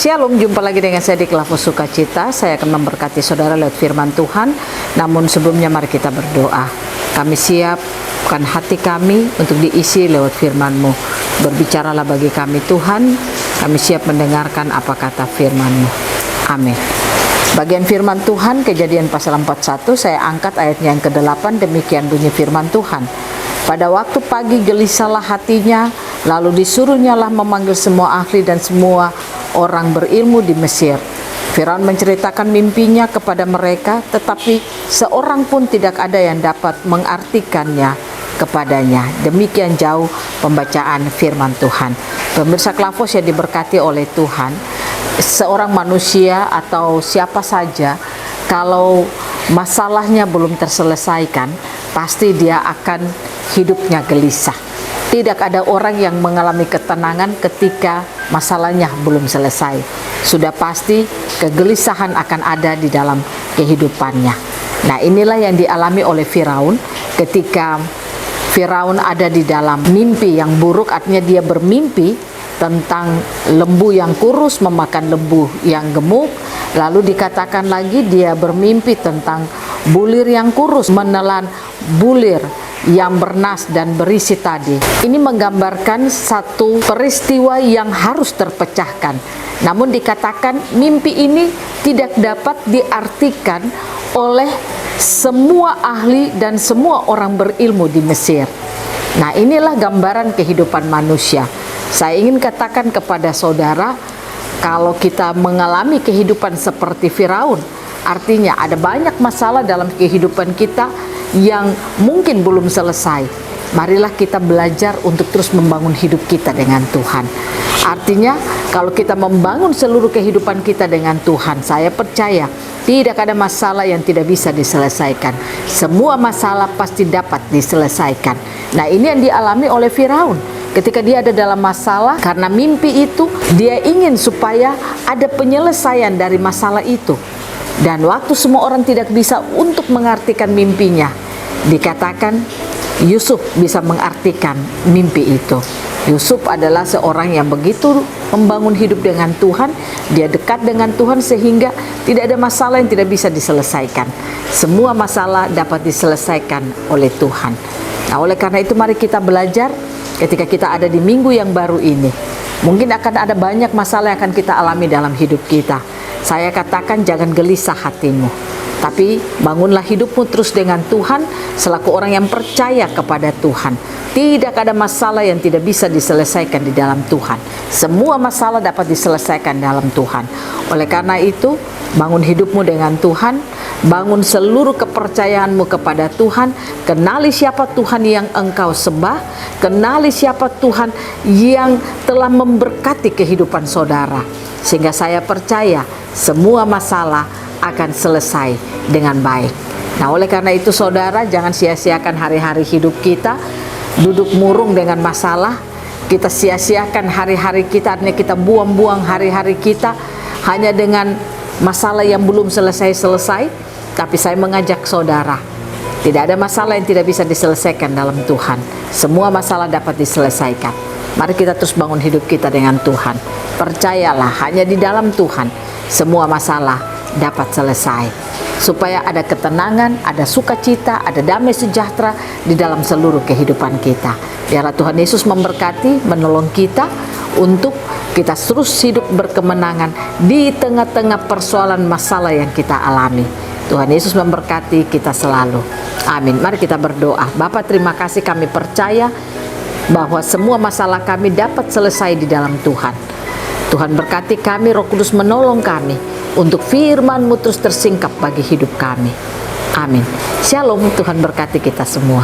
Shalom, jumpa lagi dengan saya di Kelas Sukacita. Saya akan memberkati saudara lewat firman Tuhan. Namun sebelumnya mari kita berdoa. Kami siapkan hati kami untuk diisi lewat firman-Mu. Berbicaralah bagi kami Tuhan. Kami siap mendengarkan apa kata firman-Mu. Amin. Bagian firman Tuhan Kejadian pasal 41, saya angkat ayatnya yang ke-8. Demikian bunyi firman Tuhan. Pada waktu pagi gelisahlah hatinya, lalu disuruhnyalah memanggil semua ahli dan semua orang berilmu di Mesir. Firaun menceritakan mimpinya kepada mereka, tetapi seorang pun tidak ada yang dapat mengartikannya kepadanya. Demikian jauh pembacaan firman Tuhan. Pemirsa Klavos yang diberkati oleh Tuhan, seorang manusia atau siapa saja, kalau masalahnya belum terselesaikan, pasti dia akan hidupnya gelisah. Tidak ada orang yang mengalami ketenangan ketika masalahnya belum selesai. Sudah pasti kegelisahan akan ada di dalam kehidupannya. Nah, inilah yang dialami oleh Firaun ketika Firaun ada di dalam mimpi yang buruk. Artinya dia bermimpi tentang lembu yang kurus memakan lembu yang gemuk. Lalu dikatakan lagi dia bermimpi tentang bulir yang kurus menelan bulir yang bernas dan berisi tadi. Ini menggambarkan satu peristiwa yang harus terpecahkan. Namun dikatakan mimpi ini tidak dapat diartikan oleh semua ahli dan semua orang berilmu di Mesir. Nah, inilah gambaran kehidupan manusia. Saya ingin katakan kepada saudara, kalau kita mengalami kehidupan seperti Firaun, artinya ada banyak masalah dalam kehidupan kita yang mungkin belum selesai. Marilah kita belajar untuk terus membangun hidup kita dengan Tuhan. Artinya kalau kita membangun seluruh kehidupan kita dengan Tuhan, saya percaya tidak ada masalah yang tidak bisa diselesaikan. Semua masalah pasti dapat diselesaikan. Nah, ini yang dialami oleh Firaun. Ketika dia ada dalam masalah, karena mimpi itu, dia ingin supaya ada penyelesaian dari masalah itu. Dan waktu semua orang tidak bisa untuk mengartikan mimpinya, dikatakan Yusuf bisa mengartikan mimpi itu. Yusuf adalah seorang yang begitu membangun hidup dengan Tuhan. Dia dekat dengan Tuhan sehingga tidak ada masalah yang tidak bisa diselesaikan. Semua masalah dapat diselesaikan oleh Tuhan. Nah, oleh karena itu mari kita belajar ketika kita ada di minggu yang baru ini. Mungkin akan ada banyak masalah yang akan kita alami dalam hidup kita. Saya katakan jangan gelisah hatimu, tapi bangunlah hidupmu terus dengan Tuhan selaku orang yang percaya kepada Tuhan. Tidak ada masalah yang tidak bisa diselesaikan di dalam Tuhan. Semua masalah dapat diselesaikan dalam Tuhan. Oleh karena itu, bangun hidupmu dengan Tuhan, bangun seluruh kepercayaanmu kepada Tuhan, kenali siapa Tuhan yang engkau sembah, kenali siapa Tuhan yang telah memberkati kehidupan saudara. Sehingga saya percaya semua masalah akan selesai dengan baik. Nah, oleh karena itu saudara, jangan sia-siakan hari-hari hidup kita duduk murung dengan masalah. Kita sia-siakan hari-hari kita, artinya kita buang-buang hari-hari kita hanya dengan masalah yang belum selesai-selesai. Tapi saya mengajak saudara, tidak ada masalah yang tidak bisa diselesaikan dalam Tuhan. Semua masalah dapat diselesaikan. Mari kita terus bangun hidup kita dengan Tuhan. Percayalah, hanya di dalam Tuhan semua masalah dapat selesai. Supaya ada ketenangan, ada sukacita, ada damai sejahtera di dalam seluruh kehidupan kita. Biarlah Tuhan Yesus memberkati, menolong kita untuk kita terus hidup berkemenangan di tengah-tengah persoalan masalah yang kita alami. Tuhan Yesus memberkati kita selalu. Amin. Mari kita berdoa. Bapa, terima kasih, kami percaya bahwa semua masalah kami dapat selesai di dalam Tuhan. Tuhan berkati kami, Roh Kudus menolong kami untuk firman-Mu terus tersingkap bagi hidup kami. Amin. Shalom, Tuhan berkati kita semua.